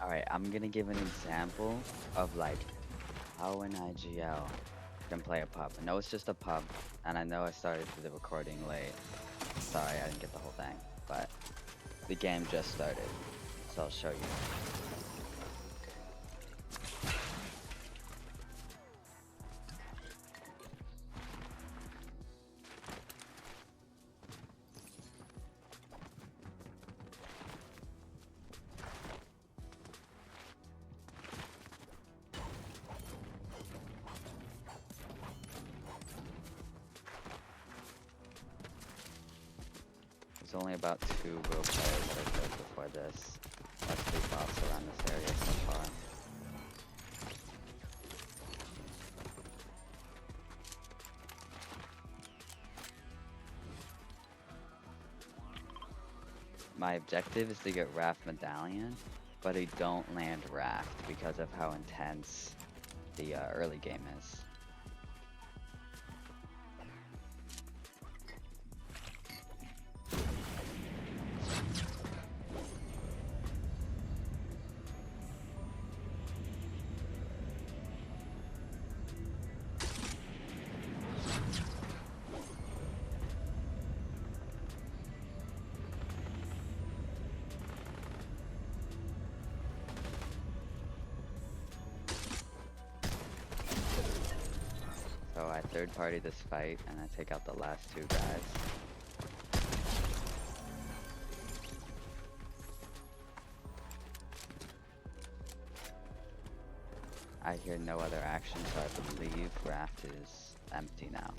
Alright, I'm gonna give an example of like how an IGL can play a pub. I know it's just a pub, and I know I started the recording late. Sorry, I didn't get the whole thing, but the game just started, so I'll show you. There's only about 2 real players that I played before this. That's 3 bots around this area so far. My objective is to get Raft Medallion, but I don't land Raft because of how intense the early game is. So I third party this fight and I take out the last 2 guys. I hear no other action, so I believe Raft is empty now.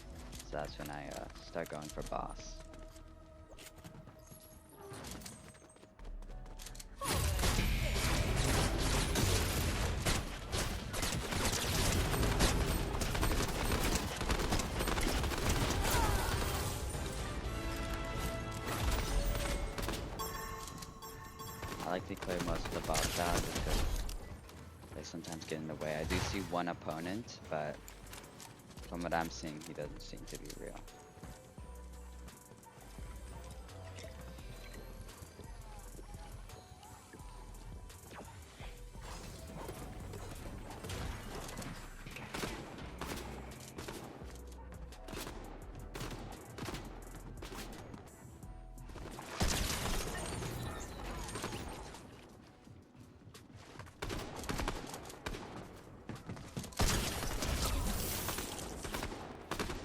So that's when I start going for boss. I like to clear most of the bots out because they sometimes get in the way. I do see one opponent, but from what I'm seeing, he doesn't seem to be real.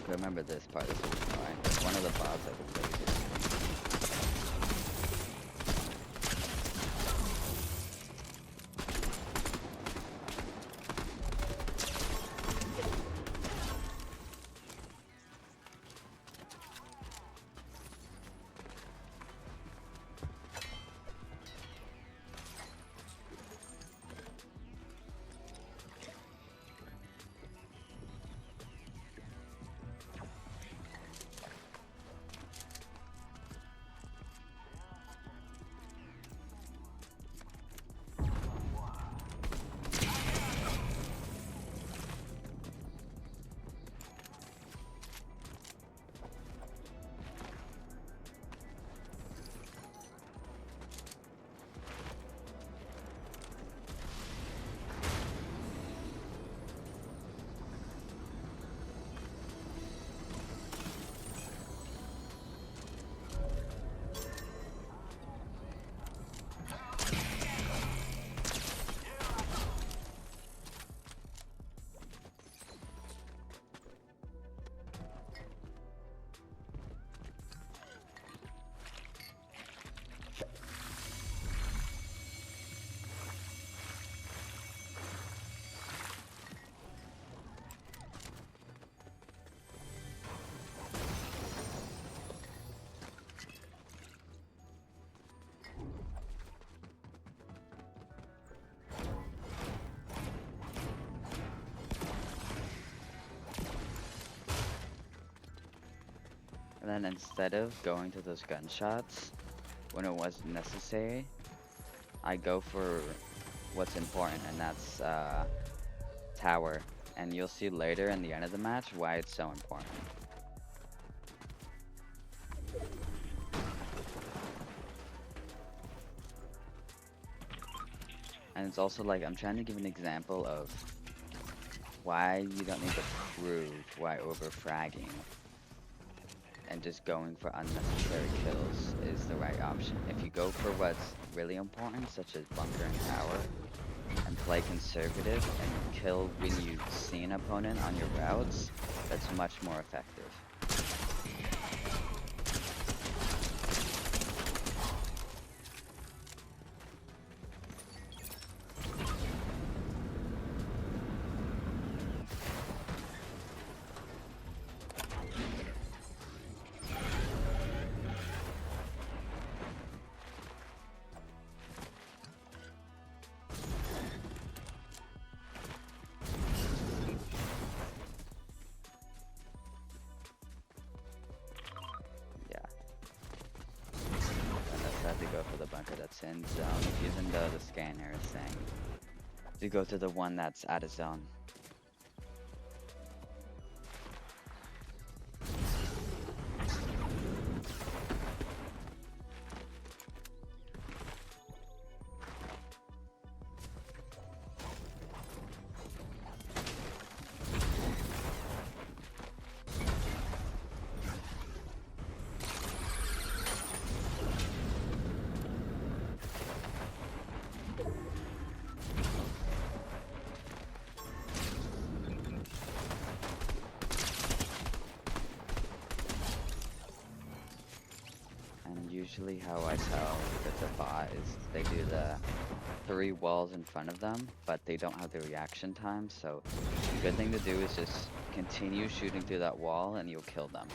Remember this part, this is annoying. There's one of the bots I could play. And then instead of going to those gunshots when it wasn't necessary, I go for what's important, and that's tower. And you'll see later in the end of the match why it's so important. And it's also like I'm trying to give an example of why you don't need to prove why over fragging and just going for unnecessary kills is the right option. If you go for what's really important, such as bunker and tower, and play conservative and kill when you see an opponent on your routes, that's much more effective. Yeah. And I decided to go for the bunker that's in zone, even though the scanner is saying to go to the one that's out of zone. And usually how I tell if it's a bot is they do the 3 walls in front of them, but they don't have the reaction time, so the good thing to do is just continue shooting through that wall and you'll kill them.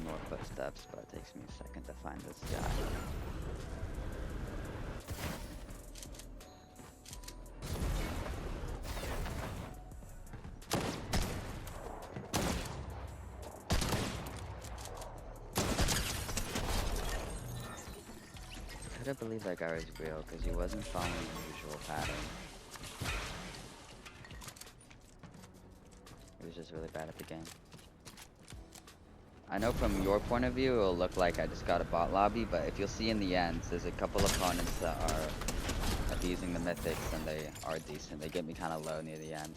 More footsteps, but it takes me a second to find this guy. Couldn't believe that guy was real because he wasn't following the usual pattern. He was just really bad at the game. I know from your point of view it'll look like I just got a bot lobby, but if you'll see in the end, there's a couple opponents that are abusing the mythics and they are decent. They get me kind of low near the end.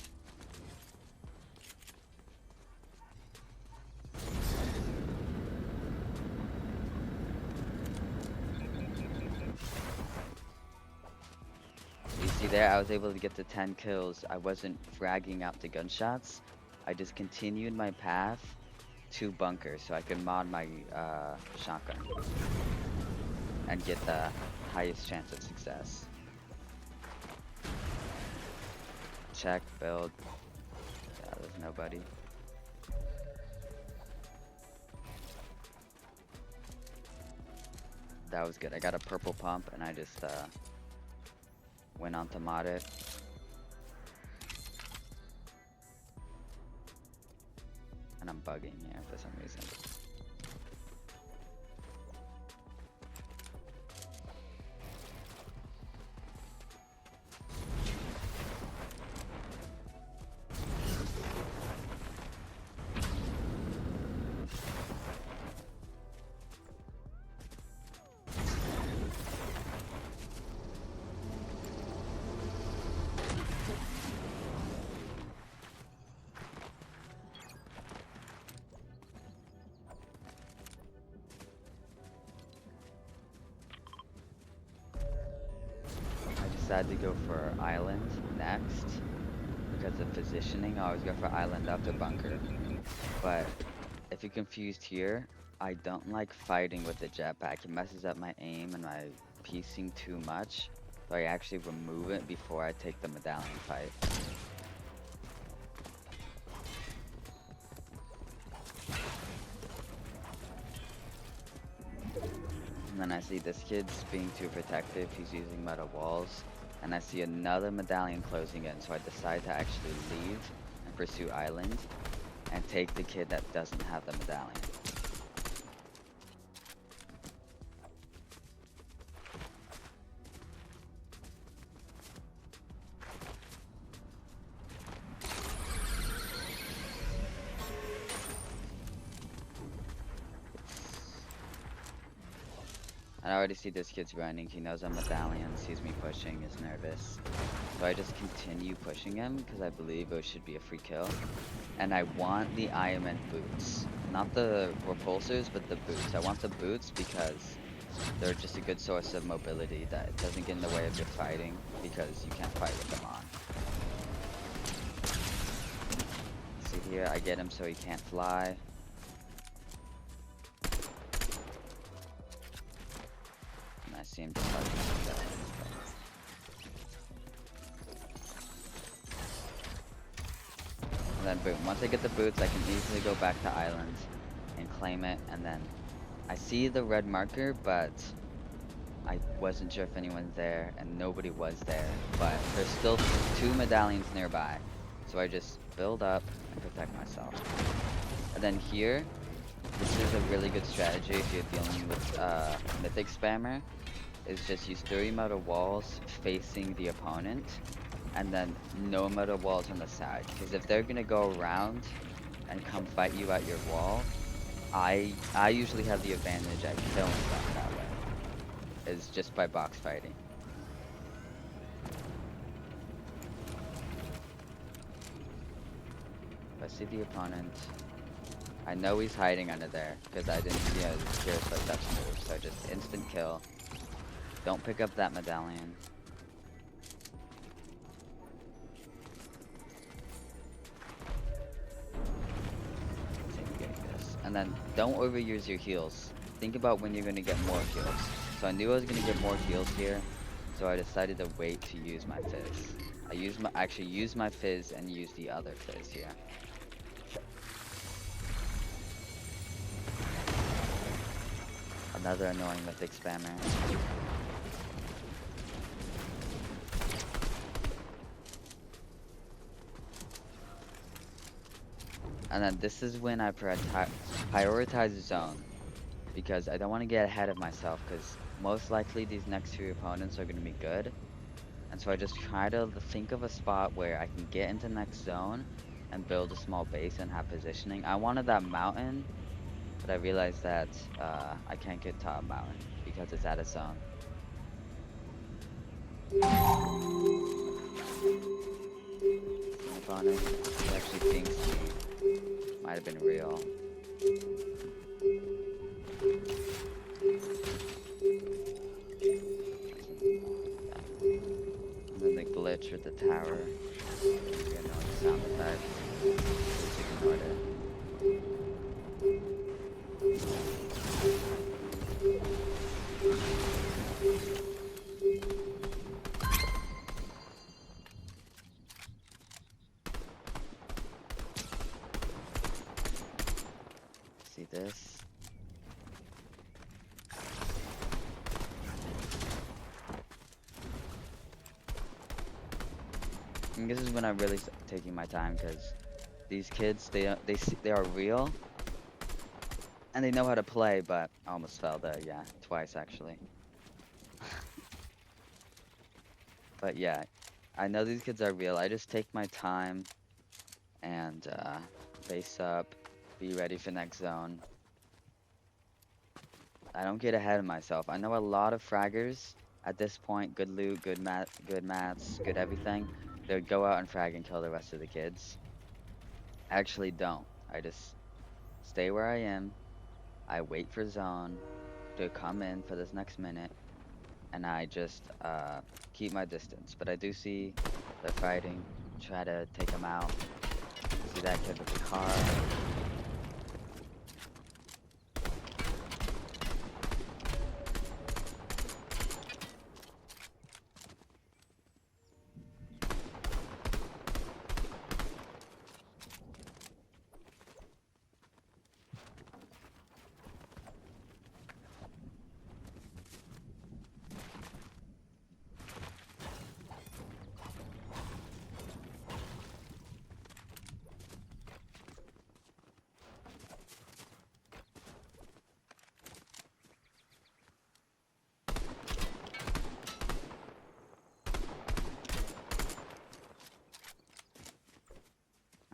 You see there, I was able to get to 10 kills. I wasn't fragging out the gunshots. I just continued my path to bunker so I could mod my shotgun and get the highest chance of success. Check, build. Yeah, there's nobody. That was good. I got a purple pump and I just went on to mod it. And I'm bugging here for some reason. Decided to go for island next because of positioning. I always go for island after bunker. But if you're confused here, I don't like fighting with the jetpack. It messes up my aim and my piecing too much. So I actually remove it before I take the medallion fight. And then I see this kid's being too protective. He's using metal walls. And I see another medallion closing in, so I decide to actually leave and pursue island and take the kid that doesn't have the medallion. And I already see this kid's running. He knows I'm medallion, sees me pushing, is nervous. So I just continue pushing him because I believe it should be a free kill. And I want the Iron Man boots. Not the repulsors, but the boots. I want the boots because they're just a good source of mobility that doesn't get in the way of your fighting because you can't fight with them on. See here, I get him so he can't fly. And I see him just like that. And then boom, once I get the boots, I can easily go back to island and claim it. And then I see the red marker, but I wasn't sure if anyone's there, and nobody was there. But there's still 2 medallions nearby. So I just build up and protect myself. And then here, this is a really good strategy if you're dealing with mythic spammer, is just use 3 metal walls facing the opponent, and then no metal walls on the side. Because if they're gonna go around and come fight you at your wall, I usually have the advantage at killing them that way. Is just by box fighting. If I see the opponent, I know he's hiding under there because I didn't see a Gears like Dutch move, so just instant kill. Don't pick up that medallion. And then don't overuse your heals. Think about when you're gonna get more heals. So I knew I was gonna get more heals here, so I decided to wait to use my fizz. I actually used my fizz and used the other fizz here. Another annoying mythic spammer. And then this is when I prioritize zone, because I don't want to get ahead of myself, because most likely these next 2 opponents are going to be good. And so I just try to think of a spot where I can get into next zone and build a small base and have positioning. I wanted that mountain, but I realized that I can't get top mountain because it's out of zone. Opponent, he actually thinks he might have been real. And then the glitch with the tower. You know, the sound effect. Just ignored it. See this? And this is when I'm really taking my time, because these kids, they are real, and they know how to play. But I almost fell there, yeah, twice actually. But yeah, I know these kids are real. I just take my time and base up, be ready for next zone. I don't get ahead of myself. I know a lot of fraggers at this point, good loot, good mats, good everything. They would go out and frag and kill the rest of the kids. I actually don't. I just stay where I am. I wait for zone to come in for this next minute, and I just keep my distance. But I do see they're fighting, try to take them out. See that kid with the car.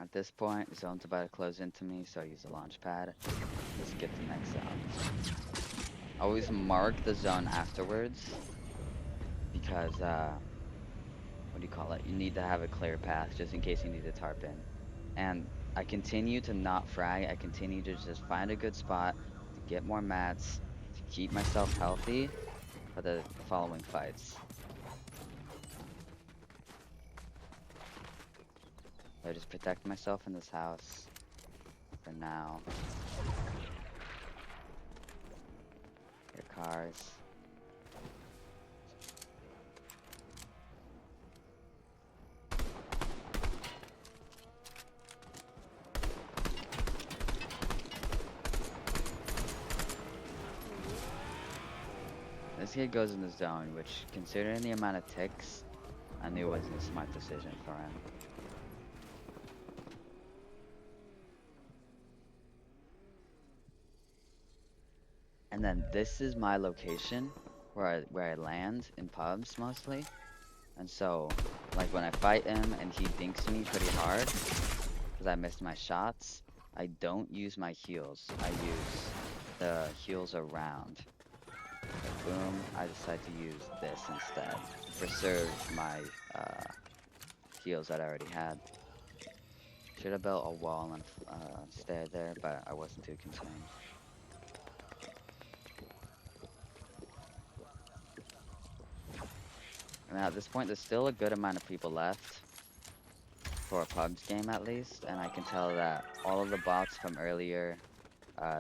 At this point, zone's about to close into me, so I use the launch pad. Let's get the next zone. always mark the zone afterwards because what do you call it? You need to have a clear path just in case you need to tarp in. And I continue to not frag. I continue to just find a good spot to get more mats to keep myself healthy for the following fights. I just protect myself in this house for now. Your cars. This kid goes in the zone, which, considering the amount of ticks, I knew it wasn't a smart decision for him. And then this is my location where I land in pubs mostly. And so, like when I fight him and he dinks me pretty hard because I missed my shots, I don't use my heals. I use the heals around. Like boom, I decide to use this instead. Preserve my heals that I already had. Should have built a wall and stayed there, but I wasn't too concerned. And at this point, there's still a good amount of people left for a pubs game at least, and I can tell that all of the bots from earlier,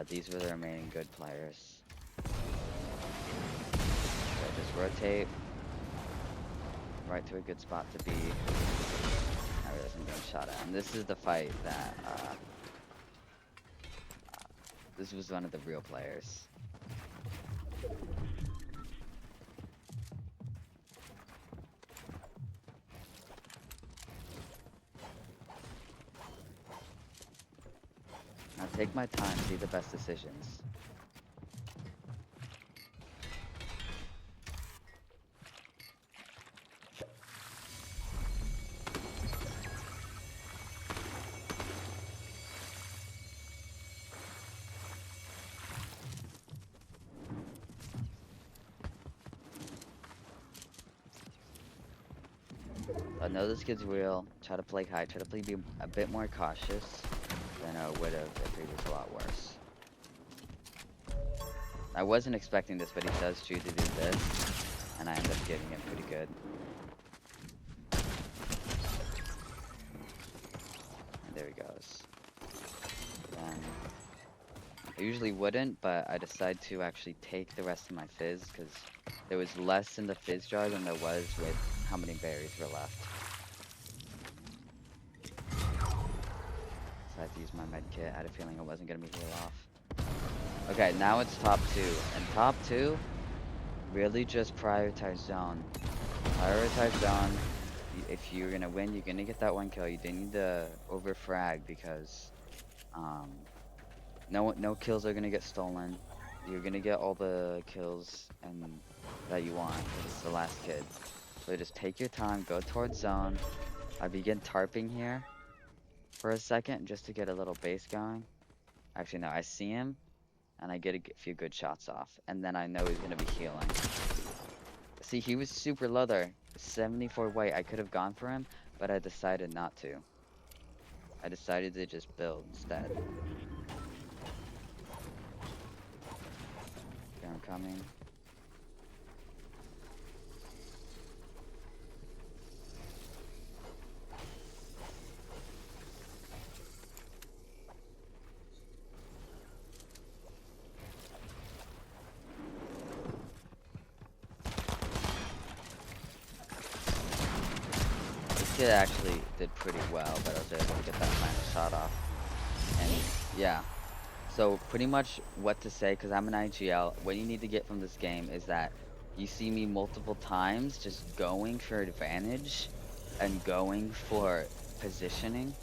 these were the remaining good players. So just rotate right to a good spot to be. I realize I'm getting shot at. And this is the fight that, this was one of the real players. Now take my time, see the best decisions. I know this kid's real. Try to play high. Try to be a bit more cautious than I would have if he was a lot worse. I wasn't expecting this, but he does choose to do this, and I end up getting it pretty good. And there he goes. Then I usually wouldn't, but I decided to actually take the rest of my fizz because there was less in the fizz jar than there was with how many berries were left. So I had to use my med kit. I had a feeling I wasn't going to be healed off. Okay, now it's top 2. And top 2, really just prioritize zone. Prioritize zone. If you're going to win, you're going to get that 1 kill. You didn't need to over frag because no kills are going to get stolen. You're going to get all the kills and that you want. It's the last kid. So just take your time, go towards zone. I begin tarping here for a second just to get a little base going. Actually, no, I see him and I get a few good shots off. And then I know he's going to be healing. See, he was super low there. 74 white. I could have gone for him, but I decided not to. I decided to just build instead. Okay, I'm coming. Kid actually did pretty well, but I was able to get that final shot off. And yeah, so pretty much what to say, because I'm an IGL, what you need to get from this game is that you see me multiple times just going for advantage and going for positioning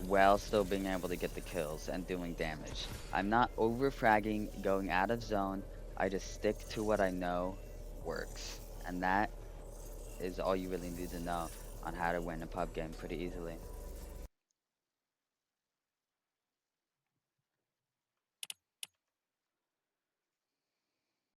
while still being able to get the kills and doing damage. I'm not over fragging, going out of zone. I just stick to what I know works, and that is all you really need to know on how to win a pub game pretty easily.